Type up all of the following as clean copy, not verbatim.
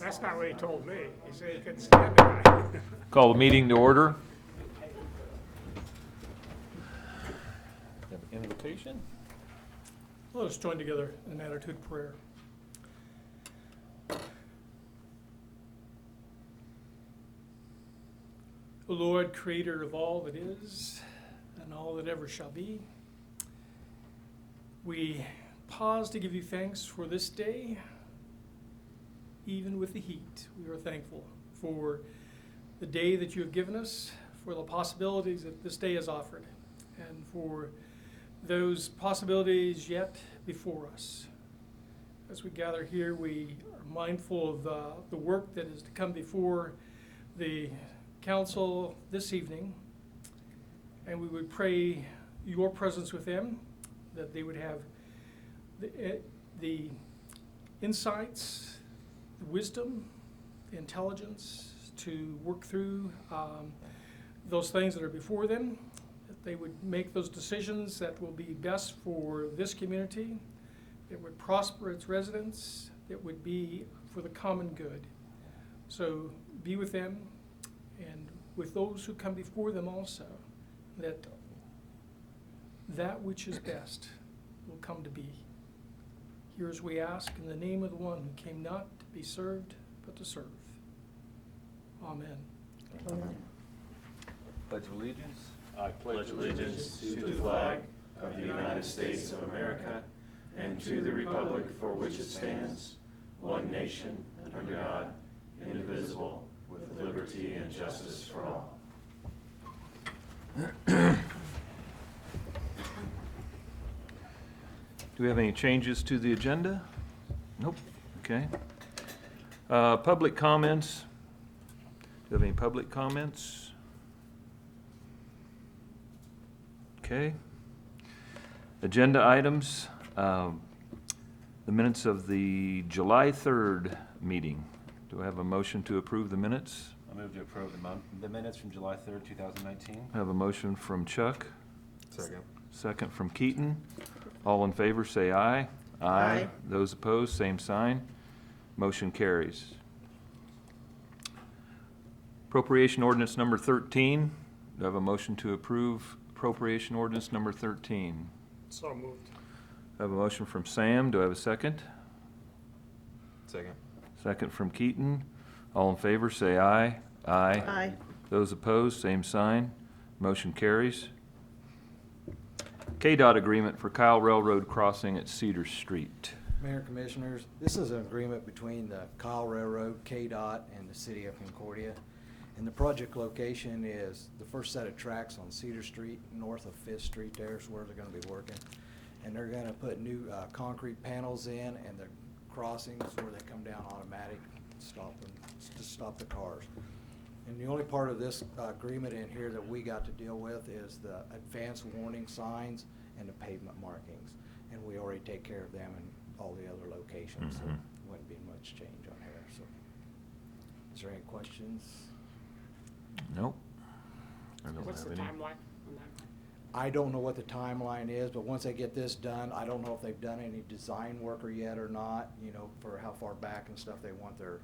That's not what he told me. He said he couldn't stand it. Call the meeting to order. Have an invitation? Let us join together in an attitude of prayer. O Lord, creator of all that is and all that ever shall be, we pause to give you thanks for this day. Even with the heat, we are thankful for the day that you have given us, for the possibilities that this day has offered, and for those possibilities yet before us. As we gather here, we are mindful of the work that is to come before the council this evening, and we would pray your presence with them, that they would have the insights, the wisdom, the intelligence to work through those things that are before them, that they would make those decisions that will be best for this community, that would prosper its residents, that would be for the common good. So be with them and with those who come before them also, that which is best will come to be. Here as we ask in the name of the one who came not to be served, but to serve. Amen. Amen. Pledge of allegiance. I pledge allegiance to the flag of the United States of America and to the republic for which it stands, one nation, under God, indivisible, with liberty and justice for all. Do we have any changes to the agenda? Nope. Okay. Public comments. Do you have any public comments? Okay. Agenda items. The minutes of the July 3rd meeting. Do I have a motion to approve the minutes? I move to approve the minutes from July 3rd, 2019. I have a motion from Chuck. Second. Second from Keaton. All in favor say aye. Aye. Those opposed, same sign. Motion carries. Appropriation ordinance number 13. Do I have a motion to approve appropriation ordinance number 13? So moved. I have a motion from Sam. Do I have a second? Second. Second from Keaton. All in favor say aye. Aye. Aye. Those opposed, same sign. Motion carries. KDOT agreement for Kyle Railroad crossing at Cedar Street. Mayor, Commissioners, this is an agreement between the Kyle Railroad, KDOT, and the City of Concordia. And the project location is the first set of tracks on Cedar Street, north of 5th Street. There's where they're going to be working. And they're going to put new concrete panels in, and the crossings where they come down automatic, to stop the cars. And the only part of this agreement in here that we got to deal with is the advance warning signs and the pavement markings. And we already take care of them in all the other locations, so wouldn't be much change on here. So, is there any questions? Nope. I don't What's have the any. timeline on that? I don't know what the timeline is, but once they get this done, I don't know if they've done any design work or yet or not, you know, for how far back and stuff they want their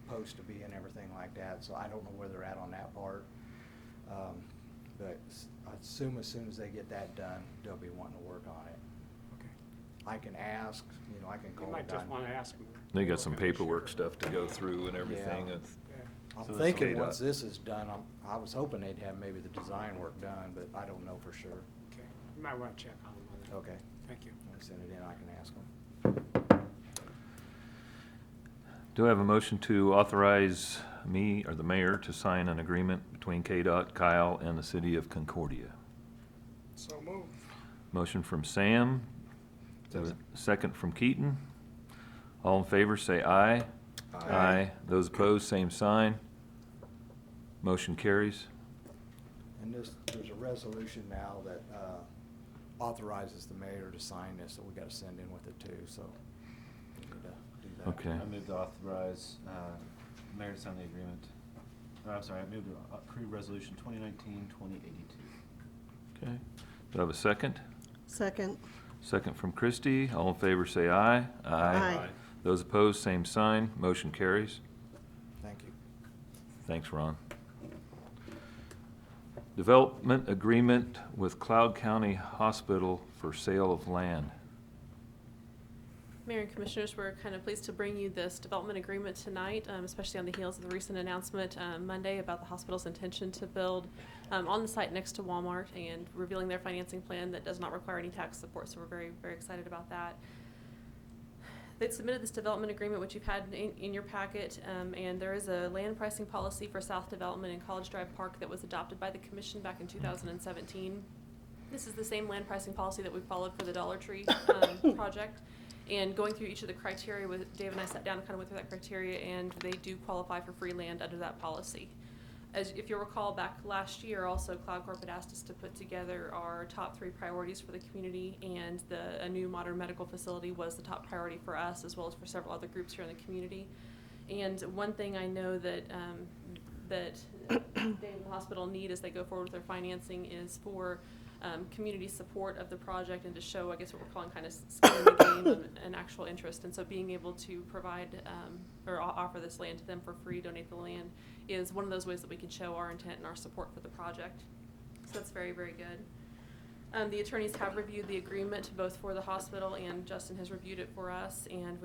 post to be and everything like that. So I don't know where they're at on that part. But I assume as soon as they get that done, they'll be wanting to work on it. Okay. I can ask, you know, I can You call might them. just want to ask them. They got some paperwork stuff to go through and everything. Yeah. It's- Yeah. I'm So that's thinking KDOT. once this is done, I was hoping they'd have maybe the design work done, but I don't know for sure. Okay. You might want to check on them on that. Okay. Thank you. When I send it in, I can ask them. Do I have a motion to authorize me or the mayor to sign an agreement between KDOT, Kyle, and the City of Concordia? So moved. Motion from Sam. Second from Keaton. All in favor say aye. Aye. Those opposed, same sign. Motion carries. And there's a resolution now that authorizes the mayor to sign this, that we gotta send in with it too, so we need to do that. Okay. I move to authorize mayor to sign the agreement. I'm sorry, I move to approve resolution 2019-2082. Okay. Do I have a second? Second. Second from Christie. All in favor say aye. Aye. Those opposed, same sign. Motion carries. Thanks, Ron. Development agreement with Cloud County Hospital for sale of land. Mayor and Commissioners, we're kind of pleased to bring you this development agreement tonight, especially on the heels of the recent announcement Monday about the hospital's intention to build on the site next to Walmart and revealing their financing plan that does not require any tax support, so we're very, very excited about that. They've submitted this development agreement, which you've had in your packet, and there is a land pricing policy for South Development in College Drive Park that was adopted by the Commission back in 2017. This is the same land pricing policy that we followed for the Dollar Tree project. And going through each of the criteria, with Dave and I sat down and kind of went through that criteria, and they do qualify for free land under that policy. As if you'll recall, back last year, also Cloud Corp had asked us to put together our top 3 priorities for the community, and a new modern medical facility was the top priority for us, as well as for several other groups here in the community. And one thing I know that Dave and the hospital need as they go forward with their financing is for community support of the project, and to show, I guess, what we're calling kind of skin in the game and actual interest. And so being able to provide or offer this land to them for free, donate the land, is one of those ways that we can show our intent and our support for the project. So that's very, very good. The attorneys have reviewed the agreement both for the hospital, and Justin has reviewed it for us, and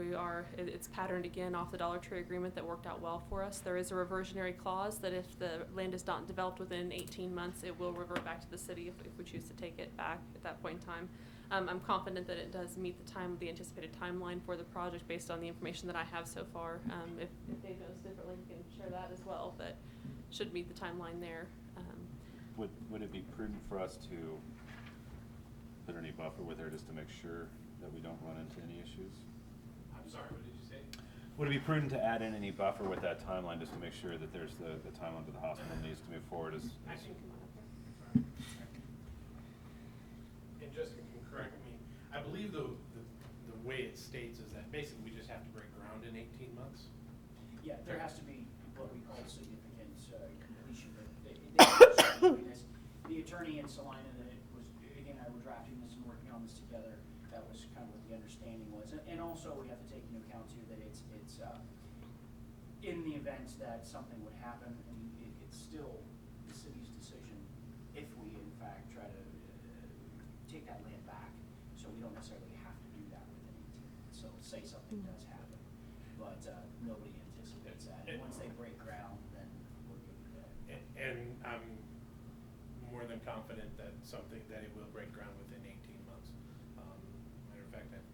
it's patterned again off the Dollar Tree agreement that worked out well for us. There is a reversionary clause that if the land is not developed within 18 months, it will revert back to the city if we choose to take it back at that point in time. I'm confident that it does meet the anticipated timeline for the project based on the information that I have so far. If Dave knows differently, he can share that as well, but should meet the timeline there. Would it be prudent for us to put any buffer with her just to make sure that we don't run into any issues? I'm sorry, what did you say? Would it be prudent to add in any buffer with that timeline just to make sure that there's the timeline that the hospital needs to move forward as And Justin can correct me, I believe the way it states is that basically we just have to break ground in 18 months. Yeah, there has to be what we call significant completion. The attorney in Salina that again, I were drafting this and working on this together. That was kind of what the understanding was. And also we have to take into account too that it's in the event that something would happen, and it's still the city's decision if we in fact try to take that land back. So we don't necessarily have to do that within 18 months. So say something does happen, but nobody anticipates that. And once they break ground, then we're good to go. And I'm more than confident that it will break ground within 18 months. Matter of fact, I've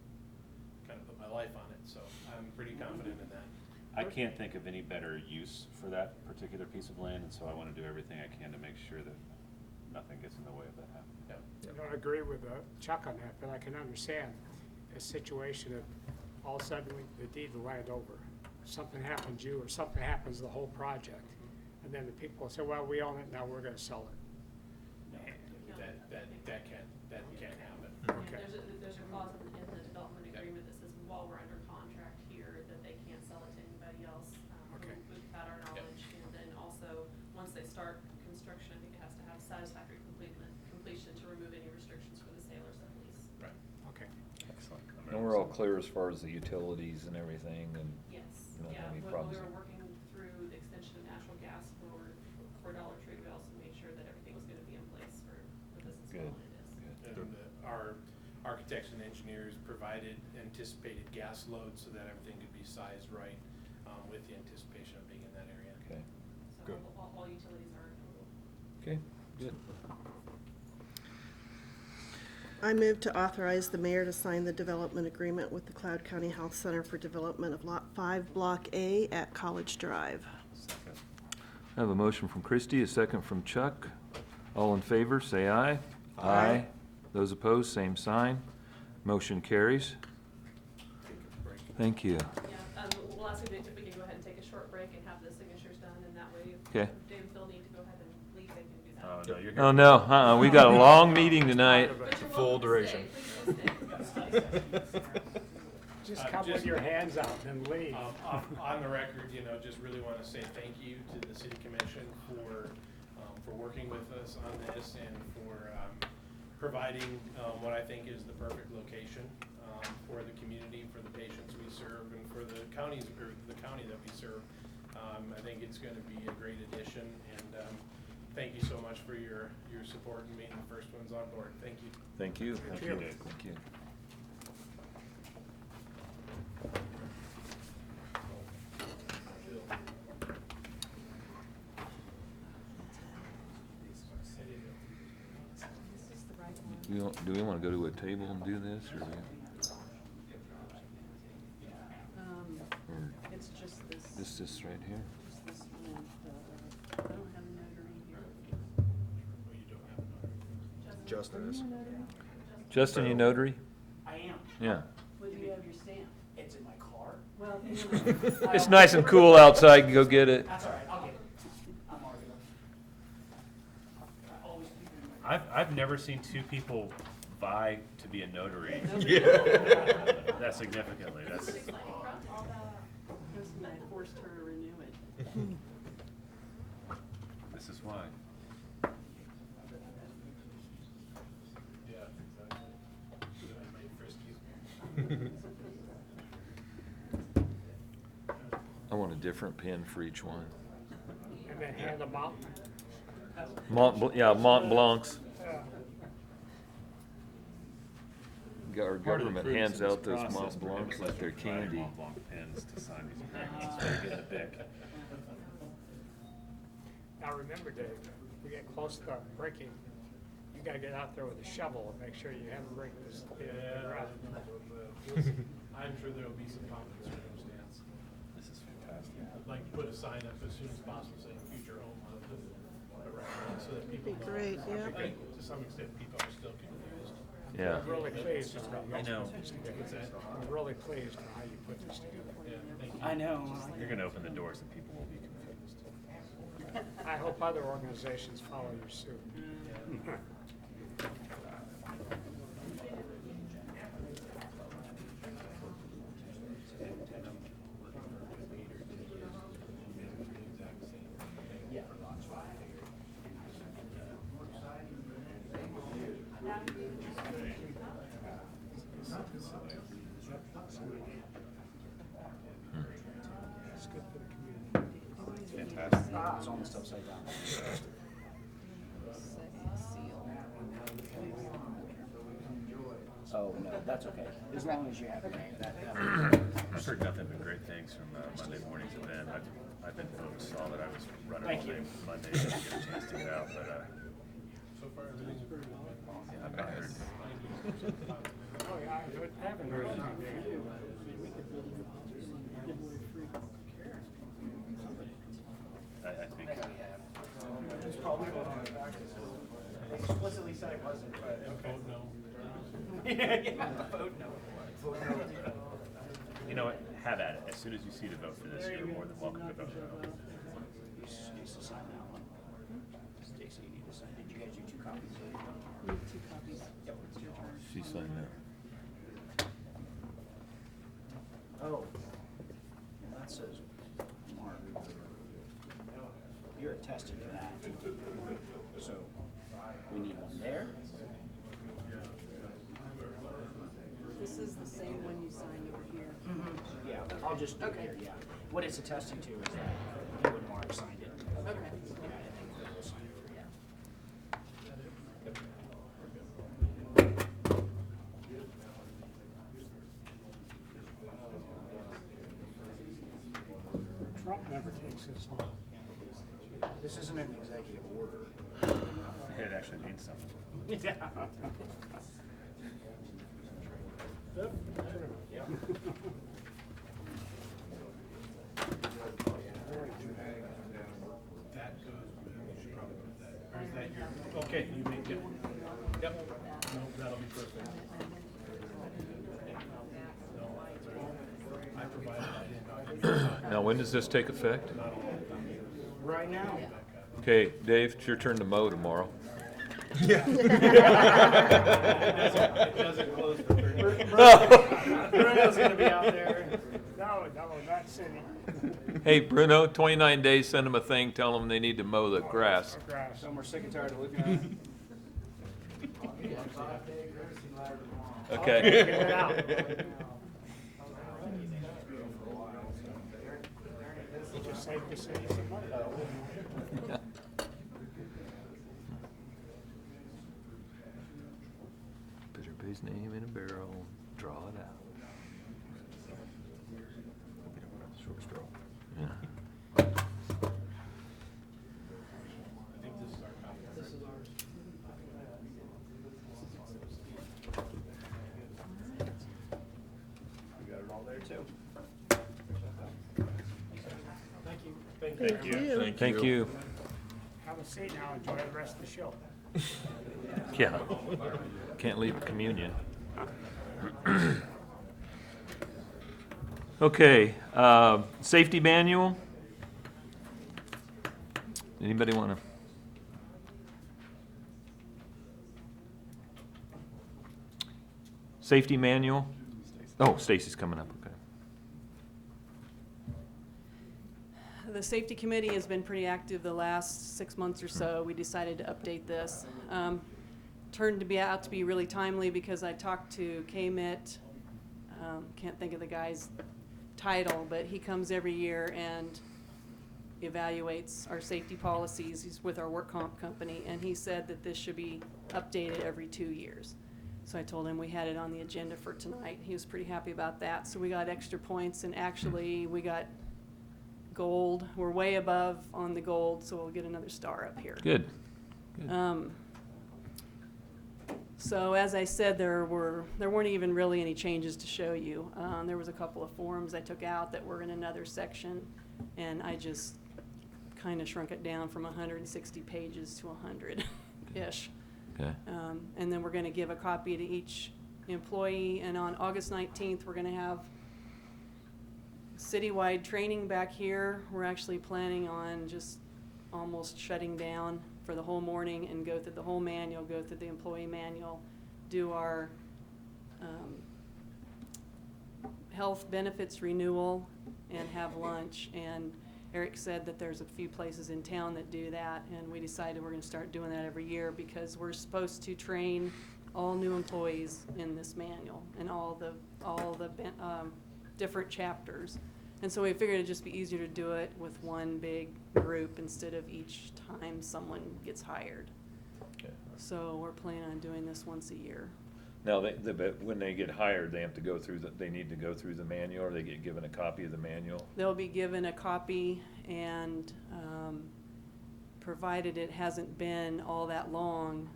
kind of put my life on it, so I'm pretty confident in that. I can't think of any better use for that particular piece of land, and so I want to do everything I can to make sure that nothing gets in the way of that happening. Yeah. I don't agree with Chuck on that, but I can understand a situation if all of a sudden they deed the land over. Something happens to you, or something happens to the whole project, and then the people say, well, we own it, now we're going to sell it. That can't happen. Okay. There's a clause in the development agreement that says while we're under contract here that they can't sell it to anybody else Okay. without our knowledge. And then also, once they start construction, I think it has to have satisfactory completion to remove any restrictions for the sale or sublease. Right. Okay. Excellent. And we're all clear as far as the utilities and everything, and Yes, we don't yeah, have any when problems. we were working through the extension of natural gas for Dollar Tree, we also made sure that everything was gonna be in place for the business Good. model it is. And our architects and engineers provided anticipated gas loads so that everything could be sized right with the anticipation of being in that area. Okay, So Good. all utilities are available. okay, good. I move to authorize the mayor to sign the development agreement with the Cloud County Health Center for development of Lot 5, Block A at College Drive. Second. I have a motion from Christie, a second from Chuck. All in favor, say aye. Aye. Those opposed, same sign. Motion carries. Take a break. Thank you. Yeah, we'll ask if we can go ahead and take a short break and have the signatures done, and that way if Okay. Dave and Phil need to go ahead and leave, they can do that. Oh, no, you're here. Oh, no, we got a long meeting tonight. But you're Full welcome to stay. duration. Please stay. Just come with your hands out and leave. On the record, just really want to say thank you to the city commission for working with us on this and for providing what I think is the perfect location for the community, for the patients we serve, and for the county that we serve. I think it's gonna be a great addition, and thank you so much for your support and being the first ones on board. Thank you. Thank you. Thank you. Thank you. Do we want to go to a table and do this, or? It's just this. This right here? Just this one. I don't have a notary here. Well, you don't have another. Justin is. Justin, you notary? I am. Yeah. Well, do you have your stamp? It's in my car. Well, It's nice and cool outside, go get it. That's all right, I'll get it. I'm arguing. I always keep it in my I've never seen two people vie to be a notary. That significantly, that's, because I forced her to renew it. this is why. Yeah, exactly. Should I make frisky? I want a different pen for each one. And then hand them out. Mont Blancs. Our Part of the government hands prudence out of those this process, Mont Blancs like they're prohibits us from candy. providing Mont Blanc pens to sign these agreements. It's very good at BIC. Now remember, Dave, we get close to breaking, you gotta get out there with a shovel and make sure you haven't break this. I'm sure there'll be some common circumstance. This is fantastic. I'd like to put a sign up as soon as possible saying future home of the restaurant, so that people Be know. great, yeah. I think to some extent, people are still confused. Yeah. I'm really pleased with how you I guys know. put this together. I'm really pleased with how you put this together. Yeah, thank you. I know. You're gonna open the doors and people will be confused. I hope other organizations follow your suit. It's good for the community. Fantastic. It's almost upside down. Oh, no, that's okay. As long as you have your name, that. I've heard nothing but great things from Monday morning's event. I've been saw that I was running all Thank you. day Monday, didn't get a chance to get out, but So far, everything's pretty good. yeah, I've heard. Oh, yeah, I haven't heard anything. I think It's probably explicitly said it wasn't, but. Vote no. Yeah, vote no. Vote no. you know what? Have at it. As soon as you see the vote for this, you're more than welcome to vote no. Needs to sign that one. Stacy, you need to sign. Did you guys do 2 copies? You have 2 copies. Yep. It's your turn. She signed that. Oh. That says Mark. You're attesting to that. So, we need one there. This is the same one you signed over here. Yeah, I'll just do it Okay. here, yeah. What it's attesting to is that you and Mark signed it. Okay. Yeah, and then we'll sign it over here. Trump never takes this long. This isn't an executive order. It actually means something. Yeah. That goes, you should probably put that, or is that your, okay, you make it. Yep, no, that'll be perfect. No, that's all right. I provided that. Now, when does this take effect? Right now. Okay, Dave, it's your turn to mow tomorrow. It doesn't close for 30 days. Bruno's gonna be out there. No, not city. Hey, Bruno, 29 days, send them a thing, tell them they need to mow the grass. Grass. So we're sick and tired of looking at it. Okay. Get it out. safe to say some money. Put everybody's name in a barrel, draw it out. Short straw. Yeah. I think this is our copy. This is ours. We got it all there too. Thank you. Thank Thank you. Thank you. Have a seat now, enjoy the rest of the show. Yeah. Can't leave communion. Okay, safety manual. Anybody want to? Safety manual? Oh, Stacy's coming up, okay. The safety committee has been pretty active the last 6 months or so. We decided to update this. Turned out to be really timely because I talked to KMIT, can't think of the guy's title, but he comes every year and evaluates our safety policies. He's with our work comp company, and he said that this should be updated every 2 years. So I told him we had it on the agenda for tonight. He was pretty happy about that. So we got extra points, and actually we got gold. We're way above on the gold, so we'll get another star up here. Good. So as I said, there weren't even really any changes to show you. There was a couple of forms I took out that were in another section, and I just kind of shrunk it down from 160 pages to 100-ish. Okay. And then we're going to give a copy to each employee, and on August 19th, we're going to have citywide training back here. We're actually planning on just almost shutting down for the whole morning and go through the whole manual, go through the employee manual, do our health benefits renewal, and have lunch. And Eric said that there's a few places in town that do that, and we decided we're going to start doing that every year because we're supposed to train all new employees in this manual and all the different chapters. And so we figured it'd just be easier to do it with one big group instead of each time someone gets hired. Okay. So we're planning on doing this once a year. Now, but when they get hired, they have to go through they need to go through the manual, or they get given a copy of the manual? They'll be given a copy, and provided it hasn't been all that long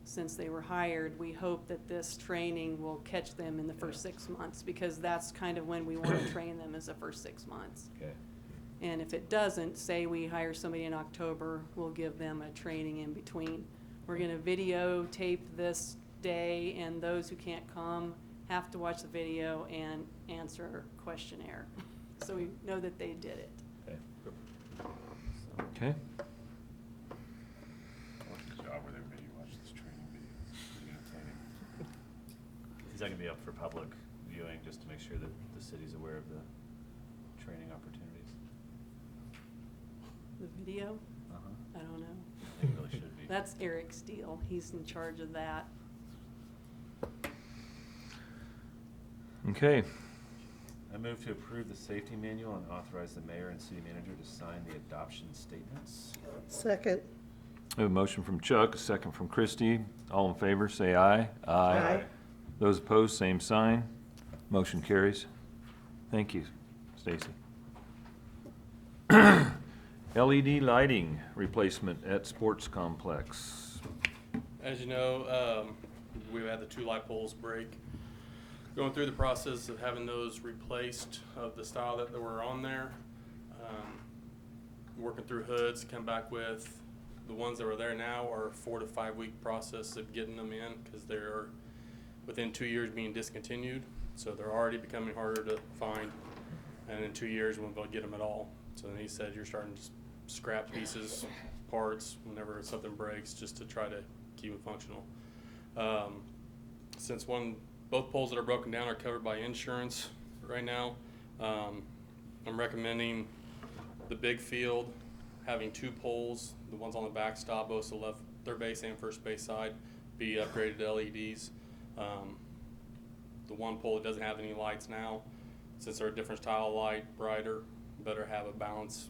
since they were hired, we hope that this training will catch them in the first 6 months, because that's kind of when we want to train them, is the first 6 months. Okay. And if it doesn't, say we hire somebody in October, we'll give them a training in between. We're going to videotape this day, and those who can't come have to watch the video and answer a questionnaire. So we know that they did it. Okay. Okay. Good job with everybody who watched this training video. It's pretty entertaining. Is that gonna be up for public viewing, just to make sure that the city's aware of the training opportunities? The video? Uh-huh. I don't know. I think it really should be. That's Eric's deal. He's in charge of that. Okay. I move to approve the safety manual and authorize the mayor and city manager to sign the adoption statements. Second. We have a motion from Chuck, a second from Christie. All in favor, say aye. Aye. Those opposed, same sign. Motion carries. Thank you, Stacy. LED lighting replacement at Sports Complex. As you know, we've had the 2 light poles break. Going through the process of having those replaced of the style that were on there. Working through hoods, come back with the ones that were there now are a 4 to 5 week process of getting them in, because they're within 2 years being discontinued. So they're already becoming harder to find, and in 2 years we won't be able to get them at all. So then he said you're starting to scrap pieces, parts, whenever something breaks, just to try to keep it functional. Since both poles that are broken down are covered by insurance right now, I'm recommending the big field having 2 poles, the ones on the backstop, both the left, third base and first base side, be upgraded to LEDs. The one pole that doesn't have any lights now, since they're a different style of light, brighter, better have a balance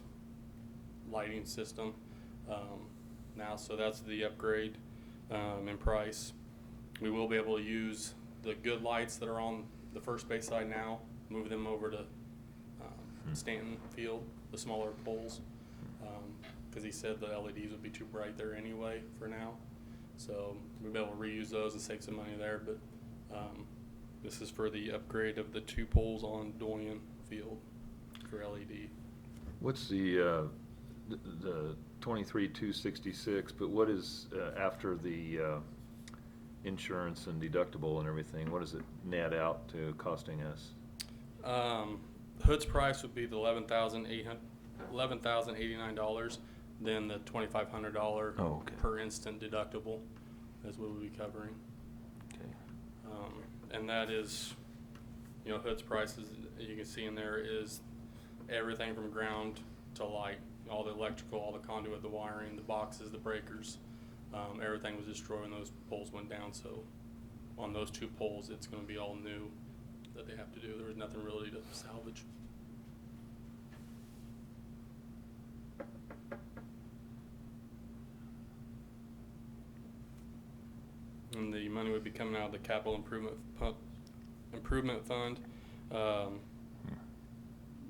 lighting system now, so that's the upgrade in price. We will be able to use the good lights that are on the first base side now, move them over to Stanton Field, the smaller poles, because he said the LEDs would be too bright there anyway for now. So we'll be able to reuse those and save some money there, but this is for the upgrade of the 2 poles on Dorian Field for LED. What's the 23,266, but what is, after the insurance and deductible and everything, what does it net out to costing us? Hood's price would be the $11,089, then the $2,500 Oh, okay. per instant deductible is what we'll be covering. Okay. And that is, Hood's price is, you can see in there, is everything from ground to light, all the electrical, all the conduit, the wiring, the boxes, the breakers, everything was destroyed when those poles went down. So on those 2 poles, it's going to be all new that they have to do. There was nothing really to salvage. And the money would be coming out of the capital improvement fund.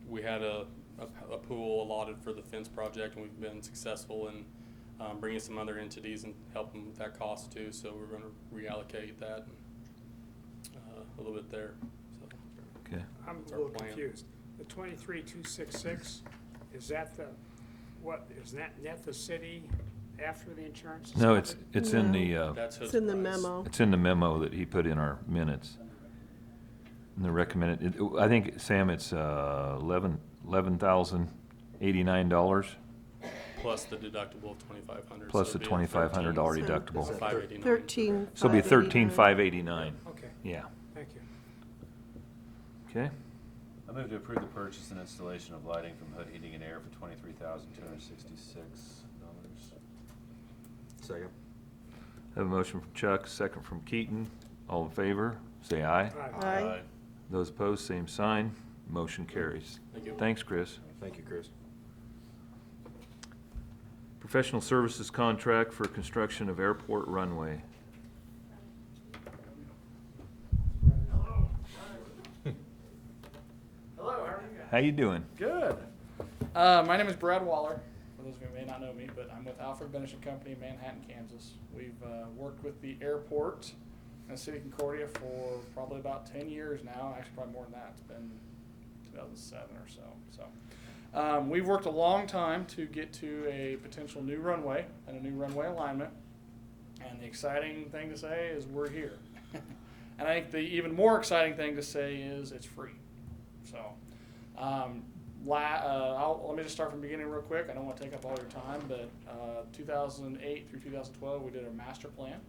We had a pool allotted for the fence project, and we've been successful in bringing some other entities and helping with that cost too. So we're going to reallocate that a little bit there. So Okay. I'm that's a our little plan. confused. The 23,266, is that the, what, is that net the city after the insurance? is No, covered? it's in No. the, That's It's Hood's in the price. memo. it's in the memo that he put in our minutes. And the recommended, I think, Sam, it's $11,089 Plus the deductible of $2,500. plus the $2,500 So- deductible. $589. 13. So it'll be 589. $13,589. Okay, Yeah. thank you. Okay. I move to approve the purchase and installation of lighting from Hood Heating and Air for $23,266. Second. Have a motion from Chuck, second from Keaton. All in favor, say aye. Aye. Those opposed, same sign. Motion carries. Thank you. Thanks, Chris. Thank you, Chris. Professional services contract for construction of airport runway. Hello, how are you guys? How you doing? Good. My name is Brad Waller. For those of you who may not know me, but I'm with Alfred Benish and Company in Manhattan, Kansas. We've worked with the airport in the city of Concordia for probably about 10 years now. Actually, probably more than that. It's been 2007 or so. We've worked a long time to get to a potential new runway and a new runway alignment. And the exciting thing to say is we're here. And I think the even more exciting thing to say is it's free. So, let me just start from the beginning real quick. I don't want to take up all your time, but 2008 through 2012, we did a master plan,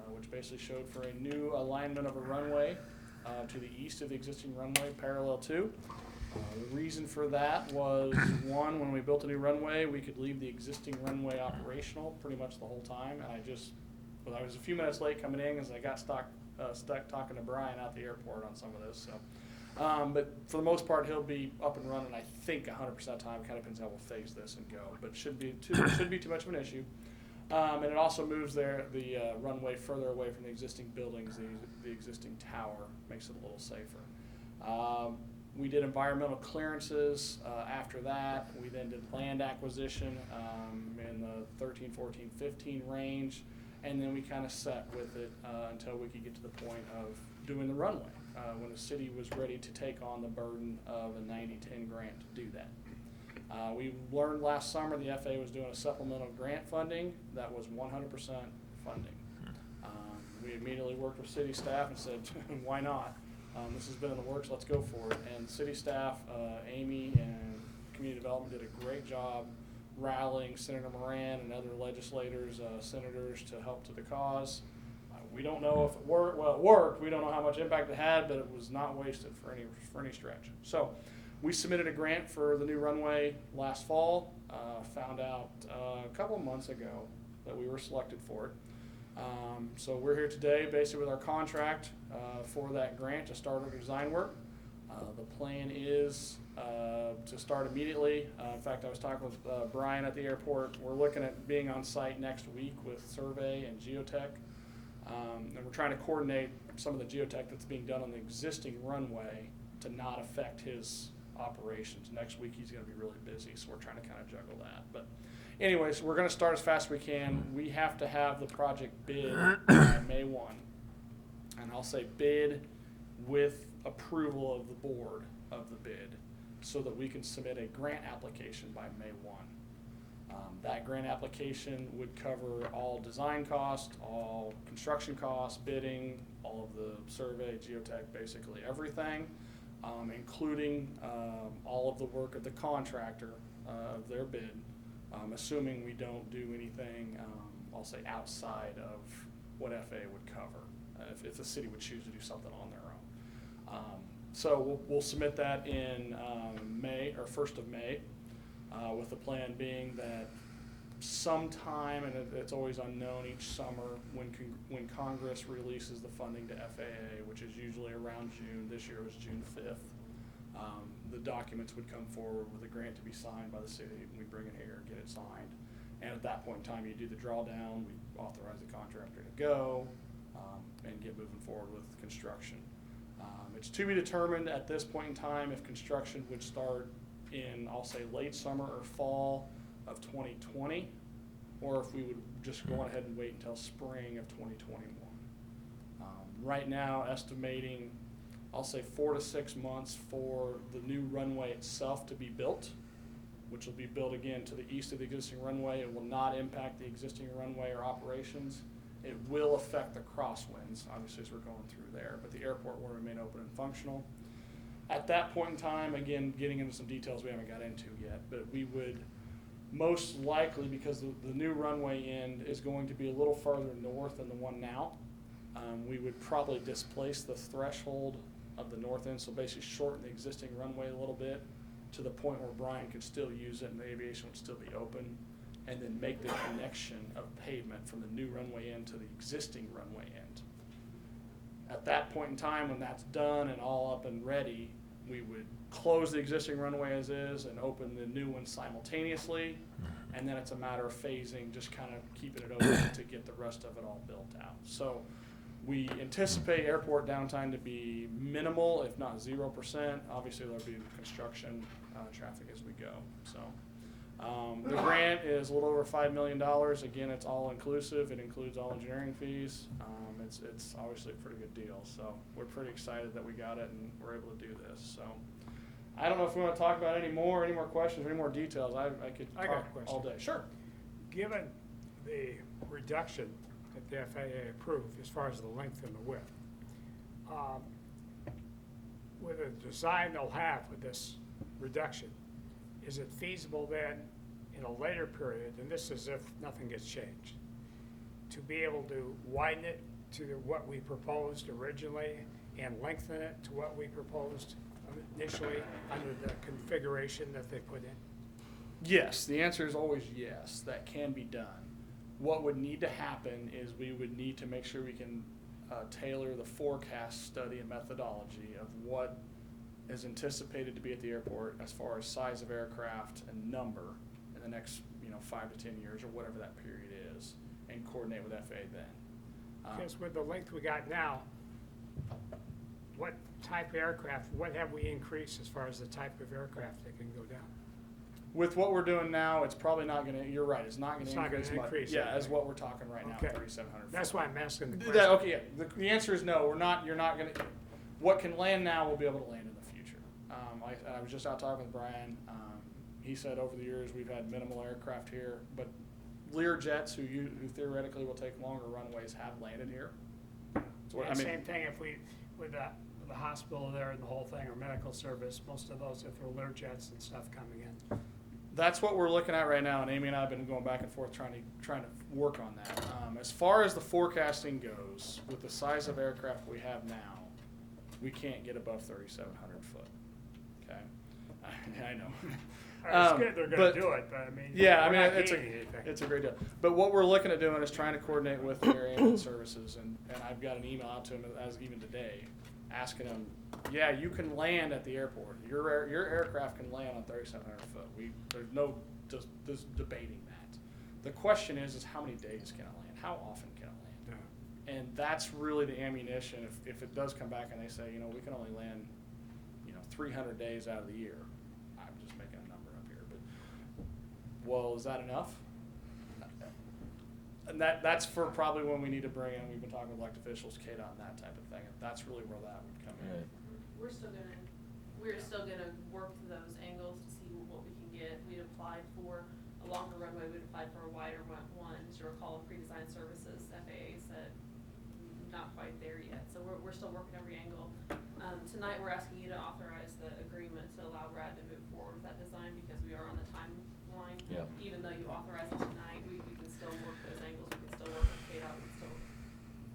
which basically showed for a new alignment of a runway to the east of the existing runway, parallel to. The reason for that was, one, when we built a new runway, we could leave the existing runway operational pretty much the whole time. And I was a few minutes late coming in because I got stuck talking to Brian out at the airport on some of this. So. But for the most part, he'll be up and running, I think, 100% of the time. Kind of depends how we'll phase this and go, but it shouldn't be too much of an issue. And it also moves the runway further away from the existing buildings, the existing tower, makes it a little safer. We did environmental clearances after that. We then did land acquisition in the 13, 14, 15 range, and then we kind of set with it until we could get to the point of doing the runway. When the city was ready to take on the burden of a 90-10 grant to do that. We learned last summer the FAA was doing a supplemental grant funding that was 100% funding. We immediately worked with city staff and said, why not? This has been in the works, let's go for it. And city staff, Amy and community development did a great job rallying Senator Moran and other legislators, senators to help to the cause. We don't know if it worked. Well, it worked. We don't know how much impact it had, but it was not wasted for any stretch. So we submitted a grant for the new runway last fall. Found out a couple of months ago that we were selected for it. So we're here today basically with our contract for that grant to start our design work. The plan is to start immediately. In fact, I was talking with Brian at the airport. We're looking at being on site next week with survey and geotech. And we're trying to coordinate some of the geotech that's being done on the existing runway to not affect his operations. Next week he's going to be really busy, so we're trying to kind of juggle that. But anyways, we're going to start as fast as we can. We have to have the project bid by May 1. And I'll say bid with approval of the board of the bid so that we can submit a grant application by May 1. That grant application would cover all design costs, all construction costs, bidding, all of the survey, geotech, basically everything, including all of the work of the contractor of their bid, assuming we don't do anything, I'll say, outside of what FAA would cover, if the city would choose to do something on their own. So we'll submit that in May, or 1st of May, with the plan being that sometime, and it's always unknown each summer, when Congress releases the funding to FAA, which is usually around June. This year was June 5th. The documents would come forward with a grant to be signed by the city, and we bring it here, get it signed. And at that point in time, you do the drawdown, we authorize the contractor to go, and get moving forward with construction. It's to be determined at this point in time if construction would start in, I'll say, late summer or fall of 2020, or if we would just go ahead and wait until spring of 2021. Right now, estimating, I'll say 4 to 6 months for the new runway itself to be built, which will be built again to the east of the existing runway. It will not impact the existing runway or operations. It will affect the crosswinds, obviously, as we're going through there, but the airport will remain open and functional. At that point in time, again, getting into some details we haven't got into yet, but we would most likely, because the new runway end is going to be a little farther north than the one now, we would probably displace the threshold of the north end, so basically shorten the existing runway a little bit to the point where Brian could still use it and the aviation would still be open, and then make the connection of pavement from the new runway end to the existing runway end. At that point in time, when that's done and all up and ready, we would close the existing runway as is and open the new one simultaneously, and then it's a matter of phasing, just kind of keeping it open to get the rest of it all built out. So we anticipate airport downtime to be minimal, if not 0%. Obviously, there'll be construction traffic as we go. So the grant is a little over $5 million. Again, it's all inclusive. It includes all engineering fees. It's obviously a pretty good deal. So we're pretty excited that we got it and we're able to do this. So I don't know if we want to talk about any more questions, or any more details. I could I got a talk question. all day. Sure. Given the reduction that the FAA approved as far as the length and the width, with the design they'll have with this reduction, is it feasible then in a later period, and this is if nothing gets changed, to be able to widen it to what we proposed originally and lengthen it to what we proposed initially under the configuration that they put in? Yes, the answer is always yes, that can be done. What would need to happen is we would need to make sure we can tailor the forecast study and methodology of what is anticipated to be at the airport as far as size of aircraft and number in the next 5 to 10 years or whatever that period is, and coordinate with FAA then. Because with the length we got now, what type of aircraft, what have we increased as far as the type of aircraft that can go down? With what we're doing now, it's probably not going to, you're right, it's not going to increase much. Increase. Yeah, as what we're talking right now, Okay. 3,700. That's why I'm asking the question. Okay, yeah, the answer is no, you're not going to, what can land now will be able to land in the future. I was just out talking with Brian. He said over the years we've had minimal aircraft here, but Lear jets who theoretically will take longer runways have landed here. So And same thing if we, with the hospital there and the whole thing, or medical service, most of those, if they're Lear jets and stuff coming in. That's what we're looking at right now, and Amy and I have been going back and forth trying to work on that. As far as the forecasting goes, with the size of aircraft we have now, we can't get above 3,700 foot. Okay, I know. It's good they're going to do it, but I mean, yeah, we're not it's gaining anything. it's a great deal. But what we're looking at doing is trying to coordinate with their ambulance services, and I've got an email out to them as even today, asking them, yeah, you can land at the airport. Your aircraft can land on 3,700 foot. There's no just debating that. The question is how many days can it land? How often can it land? Yeah. And that's really the ammunition. If it does come back and they say, we can only land, 300 days out of the year. I'm just making a number up here, but well, is that enough? And that's for probably when we need to bring in. We've been talking with elected officials, KDOT, and that type of thing. And that's really where that would come in. We're still gonna work through those angles to see what we can get. We applied for a longer runway, we applied for a wider one. As you recall, pre-design services, FAA said not quite there yet. So we're still working every angle. Tonight, we're asking you to authorize the agreement to allow Brad to move forward with that design because we are on the timeline. Yeah. Even though you authorize it tonight, we can still work those angles. We can still work with KDOT, we can still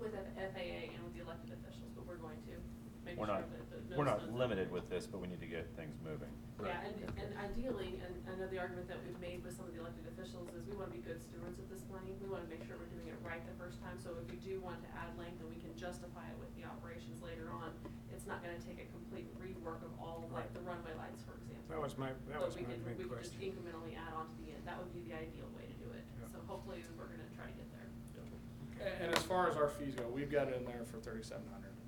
with FAA and with the elected officials, but we're going to make We're sure not, that we're not limited with this, but we need to get things moving. Yeah, and ideally, and I know the argument that we've made with some of the elected officials is we want to be good stewards of this money. We want to make sure we're doing it right the first time. So if we do want to add length and we can justify it with the operations later on, it's not going to take a complete rework of all, like the runway lights, for example. That was my But we main can just question. incrementally add on to the end. That would be the ideal way to do it. Yeah. So hopefully we're going to try to get there. And as far as our fees go, we've got it in there for 3,700.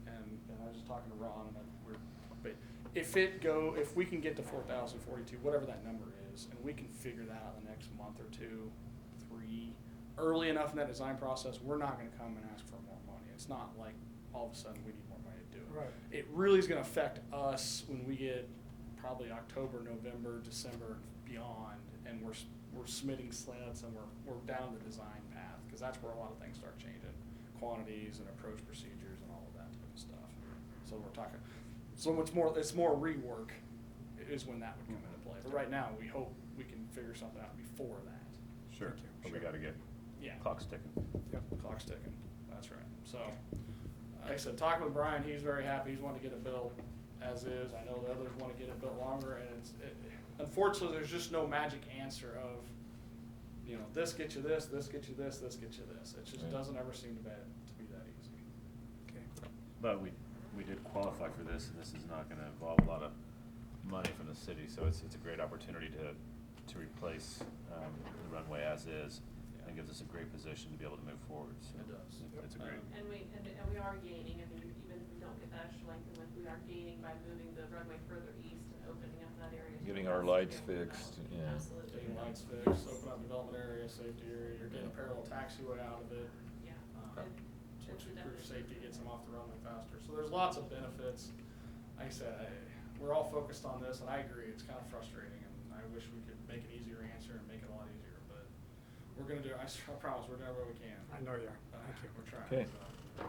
And I was just talking to Ron, and but if we can get to 4,042, whatever that number is, and we can figure that out in the next month or 2, 3, early enough in that design process, we're not going to come and ask for more money. It's not like all of a sudden we need more money to do it. Right. It really is going to affect us when we get probably October, November, December, beyond, and we're submitting sleds and we're down the design path, because that's where a lot of things start changing, quantities and approach procedures and all of that type of stuff. So we're talking, it's more rework is when that would come into play. But right now, we hope we can figure something out before that. Sure, but we gotta get Yeah. clock's ticking. Yep, clock's ticking. That's right. So, like I said, talking with Brian, he's very happy. He's wanting to get it built as is. I know the others want to get it built longer, and unfortunately, there's just no magic answer of, this gets you this gets you this gets you this. It just doesn't ever seem to be that easy. Okay. But we did qualify for this, and this is not gonna involve a lot of money from the city, so it's a great opportunity to replace, the runway as is, and gives us a great position to be able to move forward, so. It does. It's a great. And we are gaining, I mean, even if we don't get that extra length, we are gaining by moving the runway further east and opening up that area. Getting our lights fixed, yeah. Absolutely. Getting lights fixed, open up development area, safety area, you're getting a parallel taxiway out of it. Yeah. Which improves safety, gets them off the runway faster. So there's lots of benefits. Like I said, we're all focused on this, and I agree, it's kind of frustrating, and I wish we could make an easier answer and make it a lot easier, but we're gonna do, I promise, we're doing what we can. I know you are. Thank you. We're trying. Okay. So.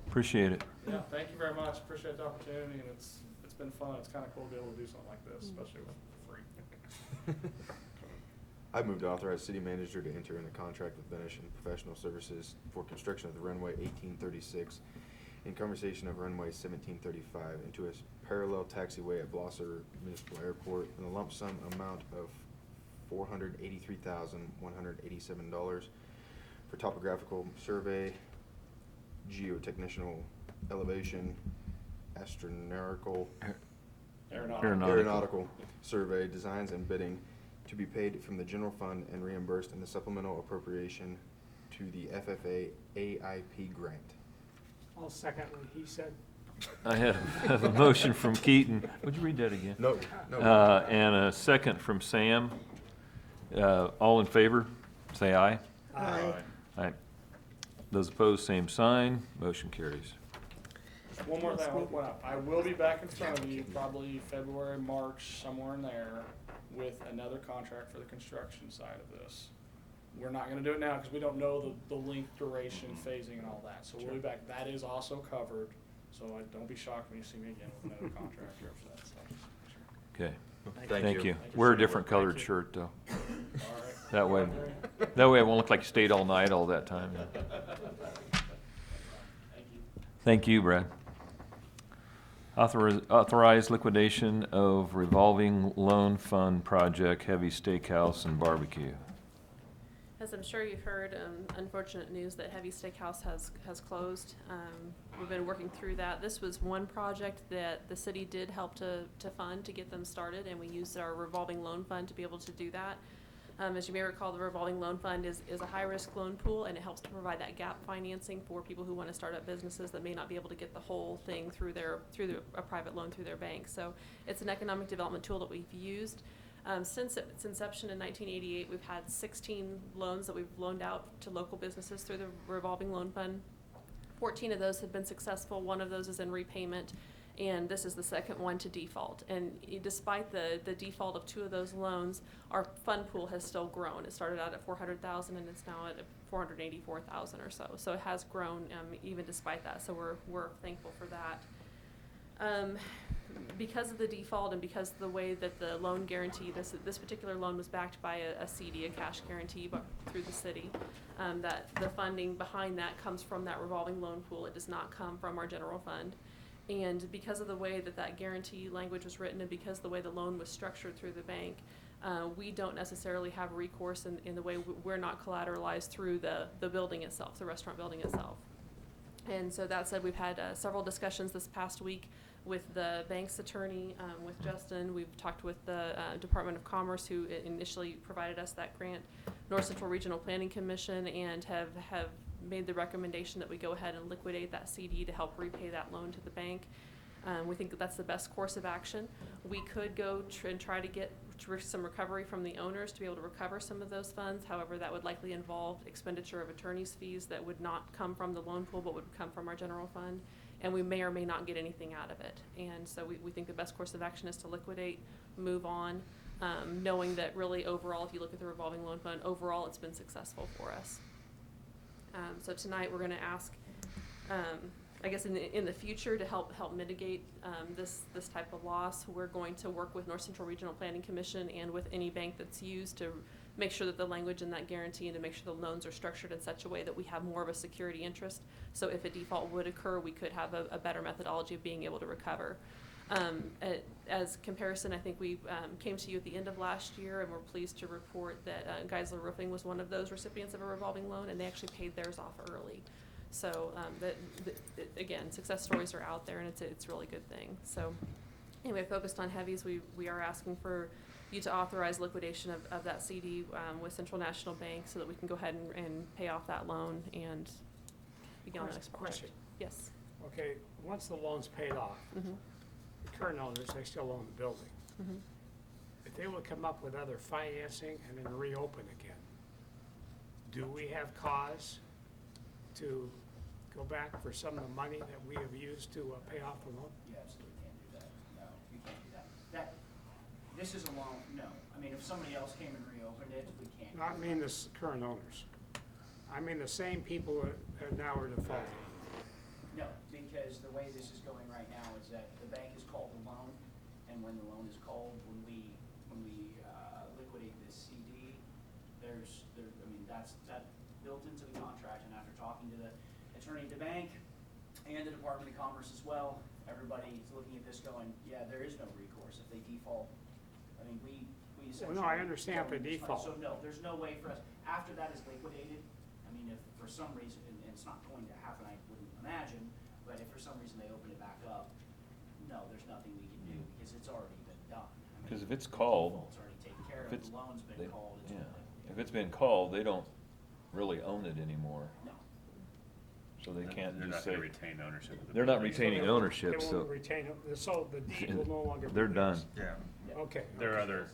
Appreciate it. Yeah, thank you very much. Appreciate the opportunity, and it's been fun. It's kind of cool to be able to do something like this, especially with free. I move to authorize city manager to enter into contract with Venetian Professional Services for construction of the runway 1836 in conversation of runway 1735 into a parallel taxiway at Blosser Municipal Airport in a lump sum amount of $483,187 for topographical survey, geotechnical elevation, aeronautical survey designs and bidding to be paid from the general fund and reimbursed in the supplemental appropriation to the FFA AIP grant. I'll second what he said. I have a motion from Keaton. Would you read that again? No. And a second from Sam. All in favor, say aye. Aye. Aye. Those opposed, same sign. Motion carries. Just one more thing I want to point out. I will be back in front of you probably February, March, somewhere in there, with another contract for the construction side of this. We're not going to do it now because we don't know the length, duration, phasing, and all that. So we'll be back. That is also covered. So don't be shocked when you see me again with another contractor for that stuff. Okay. Thank you. Wear a different colored shirt, though. All right. That way it won't look like you stayed all night all that time. Thank you. Thank you, Brad. Authorize liquidation of revolving loan fund project, Heavy Steakhouse and Barbecue. As I'm sure you've heard, unfortunate news that Heavy Steakhouse has closed. We've been working through that. This was one project that the city did help to fund to get them started, and we used our revolving loan fund to be able to do that. As you may recall, the revolving loan fund is a high-risk loan pool, and it helps to provide that gap financing for people who want to start up businesses that may not be able to get the whole thing through a private loan through their bank. So it's an economic development tool that we've used. Since its inception in 1988, we've had 16 loans that we've loaned out to local businesses through the revolving loan fund. 14 of those have been successful. One of those is in repayment, and this is the second one to default. And despite the default of 2 of those loans, our fund pool has still grown. It started out at $400,000, and it's now at $484,000 or so. So it has grown even despite that. So we're thankful for that. Because of the default and because of the way that the loan guarantee, this particular loan was backed by a CD, a cash guarantee, but through the city, that the funding behind that comes from that revolving loan pool. It does not come from our general fund. And because of the way that guarantee language was written and because of the way the loan was structured through the bank, we don't necessarily have recourse in the way we're not collateralized through the building itself, the restaurant building itself. And so that said, we've had several discussions this past week with the bank's attorney, with Justin. We've talked with the Department of Commerce, who initially provided us that grant, North Central Regional Planning Commission, and have made the recommendation that we go ahead and liquidate that CD to help repay that loan to the bank. We think that's the best course of action. We could go and try to get some recovery from the owners to be able to recover some of those funds. However, that would likely involve expenditure of attorney's fees that would not come from the loan pool but would come from our general fund. And we may or may not get anything out of it. And so we think the best course of action is to liquidate, move on, knowing that really overall, if you look at the revolving loan fund, overall it's been successful for us. So tonight we're going to ask, I guess in the future, to help mitigate this type of loss, we're going to work with North Central Regional Planning Commission and with any bank that's used to make sure that the language in that guarantee and to make sure the loans are structured in such a way that we have more of a security interest. So if a default would occur, we could have a better methodology of being able to recover. As comparison, I think we came to you at the end of last year, and we're pleased to report that Geisler Roofing was one of those recipients of a revolving loan, and they actually paid theirs off early. So again, success stories are out there, and it's a really good thing. So anyway, focused on heavies, we are asking for you to authorize liquidation of that CD with Central National Bank so that we can go ahead and pay off that loan and begin on the next project. Question. Yes. Okay, once the loan's paid off, Mm-hmm. the current owners, they still own the building. Mm-hmm. If they would come up with other financing and then reopen again, do we have cause to go back for some of the money that we have used to pay off the loan? You absolutely can't do that. No, you can't do that. This is a loan, no. I mean, if somebody else came and reopened it, we can't. Not mean the current owners. I mean the same people that now are defaulting. No, because the way this is going right now is that the bank is called the loan, and when the loan is called, when we liquidate this CD, that's built into the contract. And after talking to the attorney at the bank and the Department of Commerce as well, everybody's looking at this going, yeah, there is no recourse if they default. I mean, we essentially. Well, no, I understand the default. So no, there's no way for us, after that is liquidated, I mean, if for some reason, and it's not going to happen, I wouldn't imagine, but if for some reason they open it back up, no, there's nothing we can do because it's already been done. I mean, Because if it's called, default's already taken care of, if it's- the loan's been called, it's yeah, been if it's been called, they don't really own it anymore, no. so they can't They're just not say. gonna retain ownership of the They're not building. retaining They ownership, won't so retain it, so the deed will no longer be they're done. theirs. Yeah. Okay. There are okay. other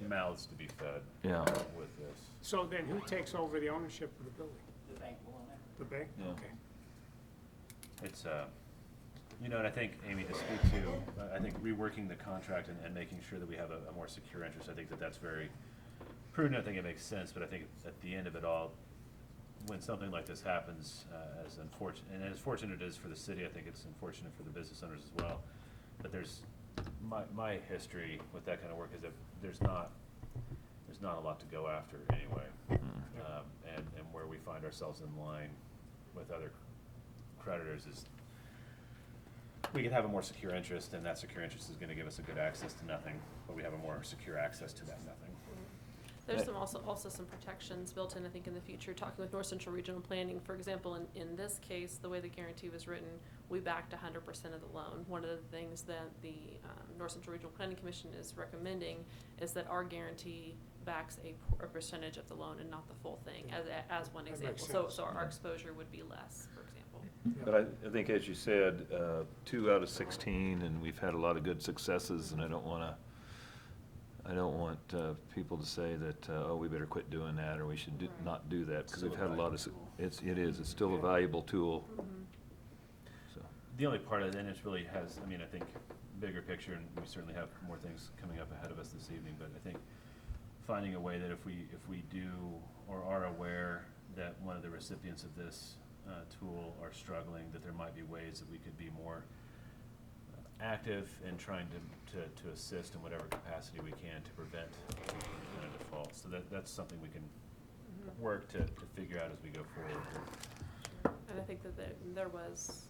mouths to be fed Yeah. with this. So then who takes over the ownership of the building? The bank will own it. The bank? Yeah. Okay. It's, and I think, Amy, to speak to, I think reworking the contract and making sure that we have a more secure interest, I think that's very prudent. I think it makes sense, but I think at the end of it all, when something like this happens, as unfortunate, and as fortunate it is for the city, I think it's unfortunate for the business owners as well. But there's, my history with that kind of work is that there's not a lot to go after anyway. And where we find ourselves in line with other creditors is we can have a more secure interest, and that secure interest is gonna give us a good access to nothing, but we have a more secure access to that nothing. There's also some protections built in, I think, in the future, talking with North Central Regional Planning. For example, in this case, the way the guarantee was written, we backed 100% of the loan. One of the things that the North Central Regional Planning Commission is recommending is that our guarantee backs a percentage of the loan and not the full thing, as one That example. makes So sense. our exposure would be less, for example. But I think, as you said, 2 out of 16, and we've had a lot of good successes, and I don't want people to say that, oh, we better quit doing that, or we should not do that, because Still we've a had a lot of, valuable it's still a valuable tool. So, The only part of it, and it's really has, I mean, I think, bigger picture, and we certainly have more things coming up ahead of us this evening, but I think finding a way that if we do or are aware that one of the recipients of this tool are struggling, that there might be ways that we could be more active in trying to assist in whatever capacity we can to prevent a default. So that's something we can work to figure out as we go forward. And I think that there was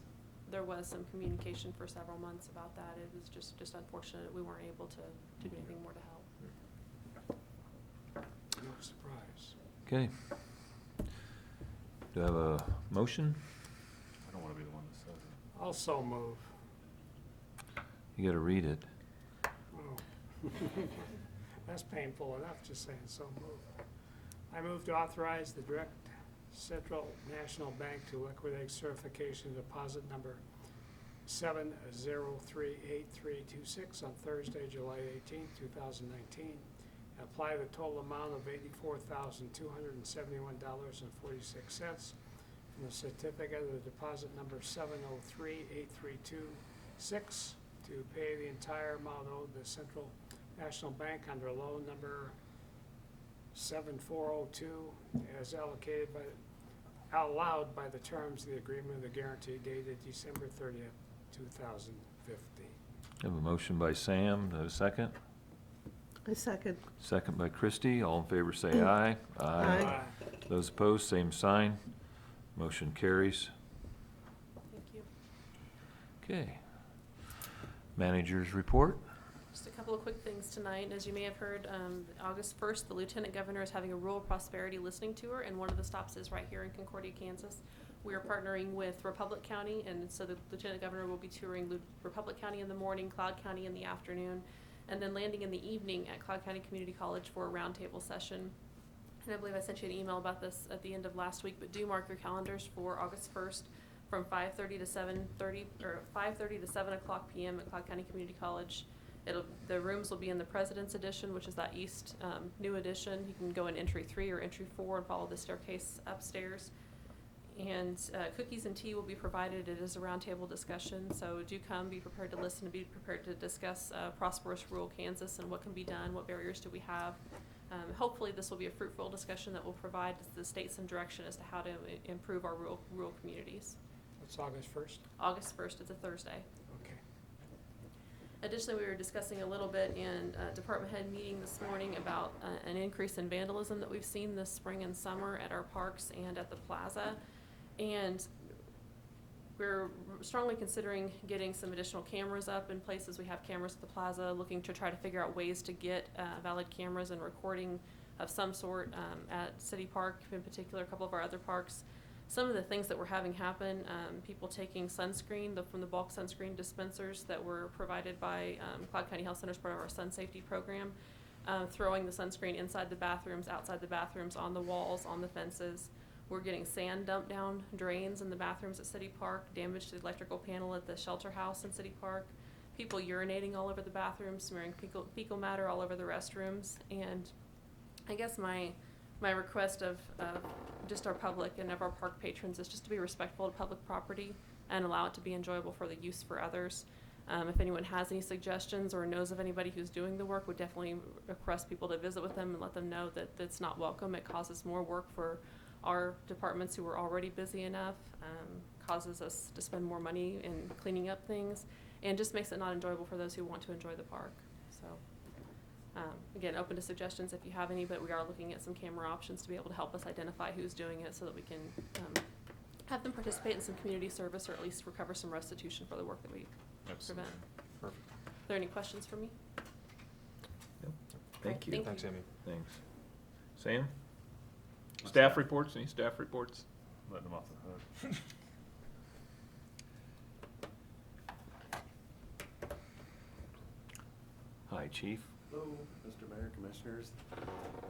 some communication for several months about that. It was just unfortunate we weren't able to do anything more to help. No surprise. okay. Do I have a motion? I don't want to be the one that says it. Also move. You gotta read it. Oh. That's painful enough, just saying so move. I move to authorize the Direct Central National Bank to liquidate certification deposit number 7038326 on Thursday, July 18, 2019. Apply the total amount of $84,271.46 from the certificate of the deposit number 7038326 to pay the entire amount owed to Central National Bank under loan number 7402 as allocated allowed by the terms of the agreement of the guarantee dated December 30th, 2015. I have a motion by Sam. Do I have a second? I second. Second by Christie. All in favor say aye. Aye. Those opposed, same sign. Motion carries. Thank you. Okay. Managers report. Just a couple of quick things tonight. As you may have heard, August 1st, the Lieutenant Governor is having a Rural Prosperity Listening Tour, and one of the stops is right here in Concordia, Kansas. We are partnering with Republic County, and so the Lieutenant Governor will be touring Republic County in the morning, Cloud County in the afternoon, and then landing in the evening at Cloud County Community College for a roundtable session. And I believe I sent you an email about this at the end of last week, but do mark your calendars for August 1st from 5:30 to 7:30, or 5:30 to 7 o'clock p.m. at Cloud County Community College. The rooms will be in the President's Edition, which is that east new edition. You can go in entry 3 or entry 4 and follow the staircase upstairs. And cookies and tea will be provided. It is a roundtable discussion, so do come, be prepared to listen, and be prepared to discuss prosperous rural Kansas and what can be done, what barriers do we have. Hopefully this will be a fruitful discussion that will provide the state some direction as to how to improve our rural communities. It's August 1st? August 1st, it's a Thursday. Okay. Additionally, we were discussing a little bit in department head meeting this morning about an increase in vandalism that we've seen this spring and summer at our parks and at the plaza. And we're strongly considering getting some additional cameras up in places. We have cameras at the plaza, looking to try to figure out ways to get valid cameras and recording of some sort at City Park, in particular, a couple of our other parks. Some of the things that we're having happen, people taking sunscreen from the bulk sunscreen dispensers that were provided by Cloud County Health Center as part of our sun safety program, throwing the sunscreen inside the bathrooms, outside the bathrooms, on the walls, on the fences. We're getting sand dumped down drains in the bathrooms at City Park, damage to the electrical panel at the shelter house in City Park, people urinating all over the bathrooms, smearing fecal matter all over the restrooms. And I guess my request of just our public and of our park patrons is just to be respectful of public property and allow it to be enjoyable for the use for others. If anyone has any suggestions or knows of anybody who's doing the work, would definitely request people to visit with them and let them know that it's not welcome. It causes more work for our departments who are already busy enough, causes us to spend more money in cleaning up things, and just makes it not enjoyable for those who want to enjoy the park. So again, open to suggestions if you have any, but we are looking at some camera options to be able to help us identify who's doing it so that we can have them participate in some community service, or at least recover some restitution for the work that we prevent. Perfect. Are there any questions for me? Thank you. Thank Thanks, you. Amy. Thanks. Sam? Staff reports, any staff reports? Letting them off the hook. Hi, Chief. Hello, Mr. Mayor, Commissioners.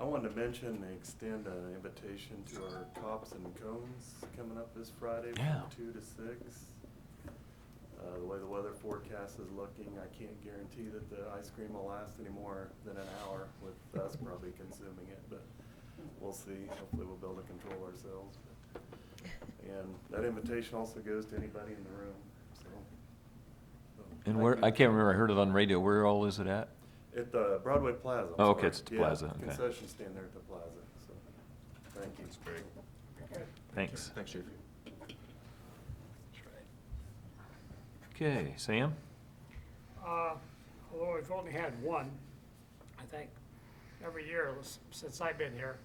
I wanted to mention and extend an invitation to our Cops and Cones coming up this Friday Yeah. from 2 to 6. The way the weather forecast is looking, I can't guarantee that the ice cream will last any more than an hour with us probably consuming it, but we'll see. Hopefully we'll be able to control ourselves. And that invitation also goes to anybody in the room, so. And where, I can't remember, I heard it on radio, where all is it at? At the Broadway Plaza. I'm Oh, okay, sorry. it's the Yeah, plaza, okay. concession stand there at the plaza, so, thank you. That's great. Thanks. Thanks, Chief. Okay, Sam? Although we've only had one, I think every year since I've been here,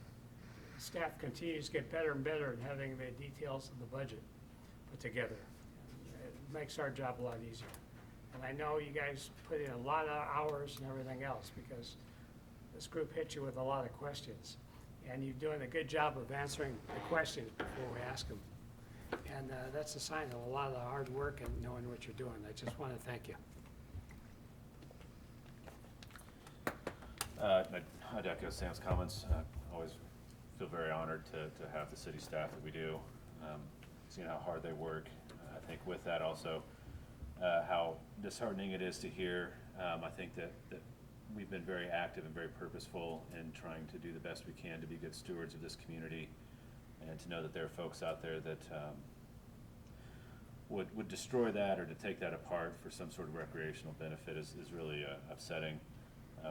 staff continues to get better and better in having the details of the budget put together. It makes our job a lot easier. And I know you guys put in a lot of hours and everything else because this group hit you with a lot of questions. And you're doing a good job of answering the questions before we ask them. And that's a sign of a lot of the hard work and knowing what you're doing. I just want to thank you. I'd echo Sam's comments. Always feel very honored to have the city staff that we do, seeing how hard they work. I think with that also, how disheartening it is to hear. I think that we've been very active and very purposeful in trying to do the best we can to be good stewards of this community, and to know that there are folks out there that would destroy that or to take that apart for some sort of recreational benefit is really upsetting.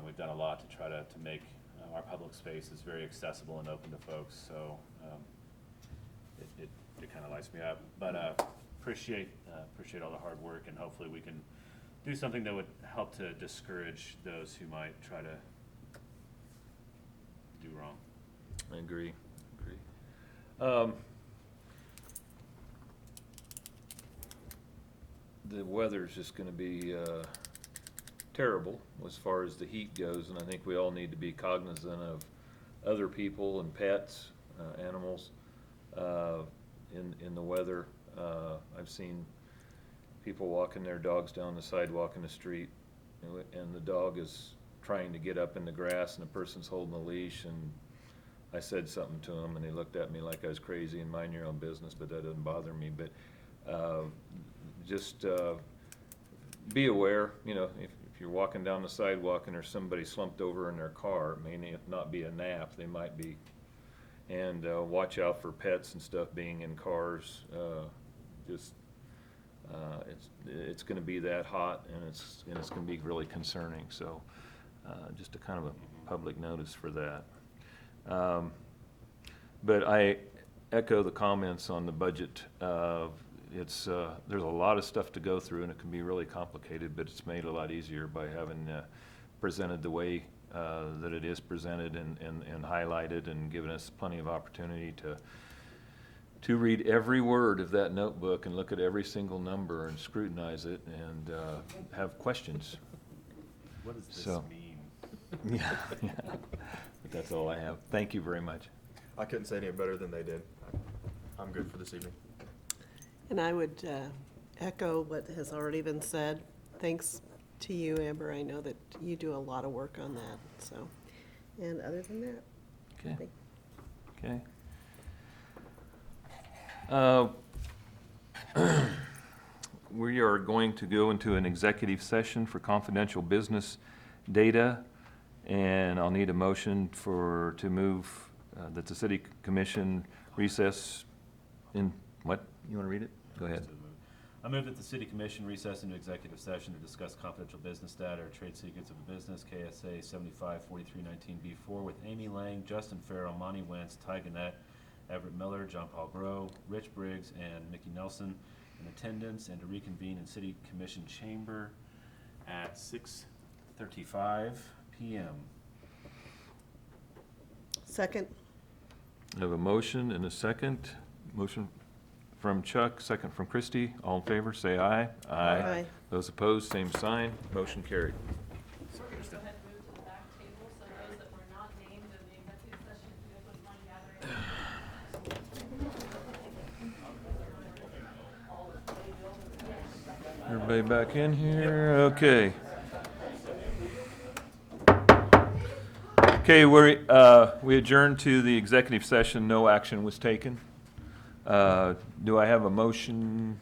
We've done a lot to try to make our public spaces very accessible and open to folks, so it kind of lights me up. But appreciate all the hard work, and hopefully we can do something that would help to discourage those who might try to do wrong. I agree. The weather's just gonna be terrible as far as the heat goes, and I think we all need to be cognizant of other people and pets, animals, in the weather. I've seen people walking their dogs down the sidewalk in the street, and the dog is trying to get up in the grass, and the person's holding a leash, and I said something to him, and he looked at me like I was crazy, and mind your own business, but that doesn't bother me. But just be aware, if you're walking down the sidewalk and there's somebody slumped over in their car, it may not be a nap, they might be. And watch out for pets and stuff being in cars. It's going to be that hot, and it's going to be really concerning. So just a kind of a public notice for that. But I echo the comments on the budget. There's a lot of stuff to go through, and it can be really complicated, but it's made a lot easier by having presented the way that it is presented and highlighted, and given us plenty of opportunity to read every word of that notebook and look at every single number and scrutinize it and have questions. What does this So- mean? Yeah. But that's all I have. Thank you very much. I couldn't say any better than they did. I'm good for this evening. And I would echo what has already been said. Thanks to you, Amber. I know that you do a lot of work on that, so. And other than that, Okay. thank- Okay. We are going to go into an executive session for confidential business data, and I'll need a motion to move that the city commission recess in, what? You want to read it? Go ahead. I move that the city commission recess into executive session to discuss confidential business data or trade secrets of a business, KSA 754319B4, with Amy Lang, Justin Farrell, Monty Wentz, Ty Gannett, Everett Miller, John Paul Groh, Rich Briggs, and Mickey Nelson in attendance, and to reconvene in city commission chamber at 6:35 p.m. Second, I have a motion and a second. Motion from Chuck, second from Christie. All in favor, say aye. Aye. Those opposed, same sign. Motion carried. We're going to go ahead and move to the back table, so those that were not named in the executive session everybody back in here. Okay. Okay, we adjourned to the executive session. No action was taken. Do I have a motion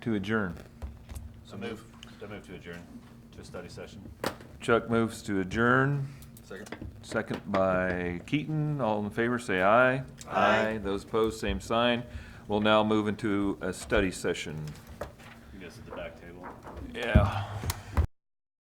to adjourn? So move to adjourn to a study session. Chuck moves to adjourn. Second. Second by Keaton. All in favor, say aye. Aye. Those opposed, same sign. We'll now move into a study session. You guys at the back table. Yeah.